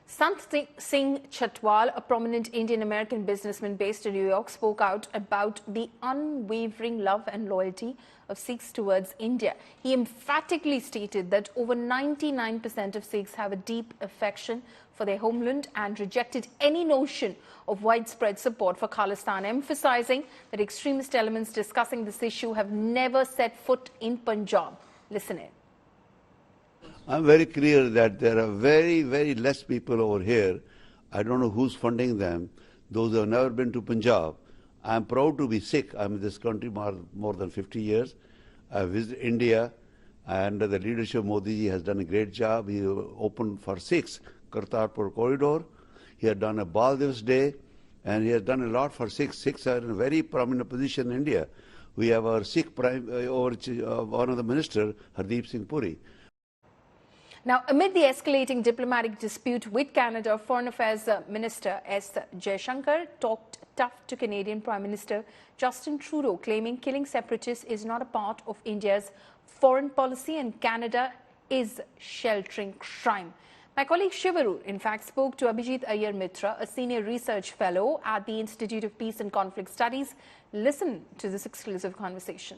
Sant Singh Chatwal, a prominent Indian-American businessman based in New York, spoke out about the unwavering love and loyalty of Sikhs towards India. He emphatically stated that over 99% of Sikhs have a deep affection for their homeland and rejected any notion of widespread support for Khalistan, emphasizing that extremist elements discussing this issue have never set foot in Punjab. Listen in. I'm very clear that there are very, very less people over here. I don't know who's funding them. Those who have never been to Punjab. I'm proud to be Sikh. I'm in this country more than 50 years. I visited India, and the leadership of Modi ji has done a great job. He opened for Sikhs, Kartarpur corridor. He had done a Bal Divas Day, and he has done a lot for Sikhs. Sikhs are in a very prominent position in India. We have our Sikh one of the minister, Hardeep Singh Puri. Now, amid the escalating diplomatic dispute with Canada, Foreign Affairs Minister S. Jaishankar talked tough to Canadian Prime Minister Justin Trudeau, claiming killing separatists is not a part of India's foreign policy and Canada is sheltering crime. My colleague Shivaru, in fact, spoke to Abhijit Iyer Mitra, a senior research fellow at the Institute of Peace and Conflict Studies. Listen to this exclusive conversation.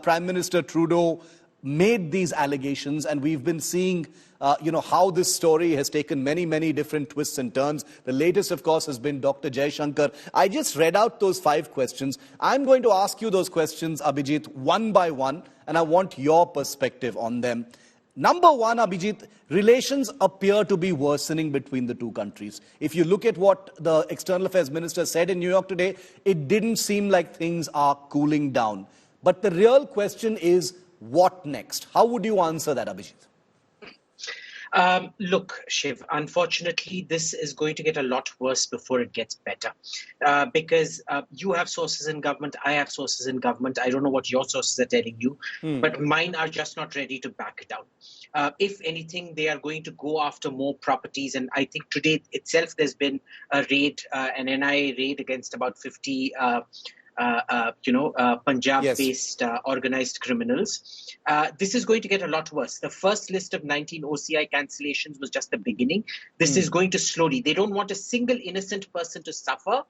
Prime Minister Trudeau made these allegations, and we've been seeing how this story has taken many different twists and turns. The latest, of course, has been Dr. Jaishankar. I just read out those 5 questions. I'm going to ask you those questions, Abhijit, one by one, and I want your perspective on them. Number one, Abhijit, relations appear to be worsening between the two countries. If you look at what the External Affairs Minister said in New York today, it didn't seem like things are cooling down. But the real question is, what next? How would you answer that, Abhijit? Look, Shiv, unfortunately, this is going to get a lot worse before it gets better. Because you have sources in government, I have sources in government. I don't know what your sources are telling you, but mine are just not ready to back it down. If anything, they are going to go after more properties. And I think today itself, there's been a raid, an NIA raid against about 50 Punjab-based organized criminals. This is going to get a lot worse. The first list of 19 OCI cancellations was just the beginning. This is going to slowly. They don't want a single innocent person to suffer,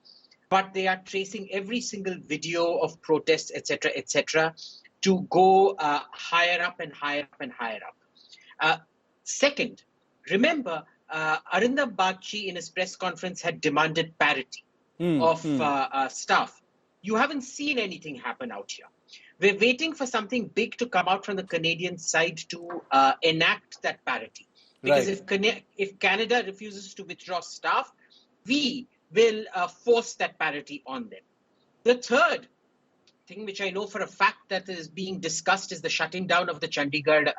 but they are tracing every single video of protests, etc., to go higher up and higher up and higher up. Second, remember, Arindam Bagchi in his press conference had demanded parity of staff. You haven't seen anything happen out here. We're waiting for something big to come out from the Canadian side to enact that parity. Because if Canada refuses to withdraw staff, we will force that parity on them. The third thing, which I know for a fact that is being discussed, is the shutting down of the Chandigarh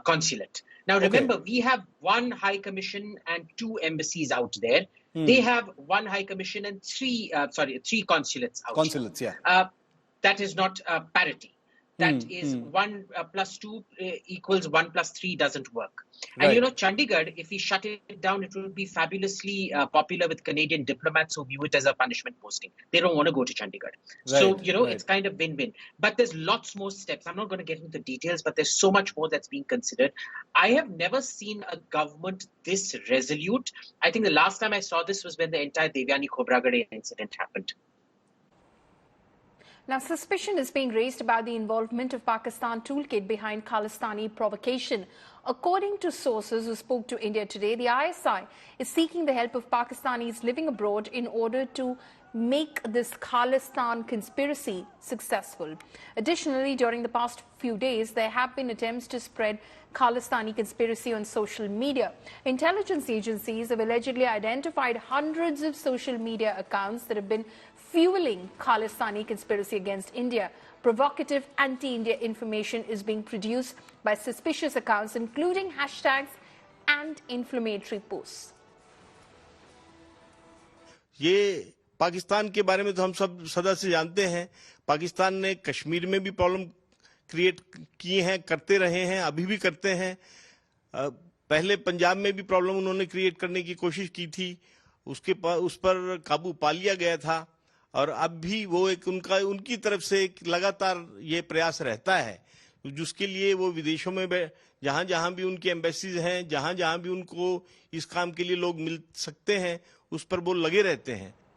consulate. Now, remember, we have one High Commission and 2 embassies out there. They have 1 High Commission and 3 consulates out. Consulates, yeah. That is not parity. That is 1 plus 2 equals 1 plus 3 doesn't work. Right. And Chandigarh, if we shut it down, it will be fabulously popular with Canadian diplomats who view it as a punishment posting. They don't want to go to Chandigarh. So, it's kind of win-win. But there's lots more steps. I'm not going to get into the details, but there's so much more that's being considered. I have never seen a government this resolute. I think the last time I saw this was when the entire Devyani Khobragade incident happened. Now, suspicion is being raised about the involvement of Pakistan toolkit behind Khalistani provocation. According to sources who spoke to India today, the ISI is seeking the help of Pakistanis living abroad in order to make this Khalistan conspiracy successful. Additionally, during the past few days, there have been attempts to spread Khalistani conspiracy on social media. Intelligence agencies have allegedly identified hundreds of social media accounts that have been fueling Khalistani conspiracy against India. Provocative anti-India information is being produced by suspicious accounts, including hashtags and inflammatory posts. ये पाकिस्तान के बारे में तो हम सब सदा से जानते हैं. पाकिस्तान ने कश्मीर में भी प्रॉब्लम क्रिएट किए हैं, करते रहे हैं, अभी भी करते हैं. पहले पंजाब में भी प्रॉब्लम उन्होंने क्रिएट करने की कोशिश की थी. उस पर काबू पा लिया गया था और अब भी वो एक उनकी तरफ से एक लगातार ये प्रयास रहता है. जिसके लिए वो विदेशों में जहां जहां भी उनकी एम्बेसीज हैं, जहां जहां भी उनको इस काम के लिए लोग मिल सकते हैं, उस पर वो लगे रहते हैं।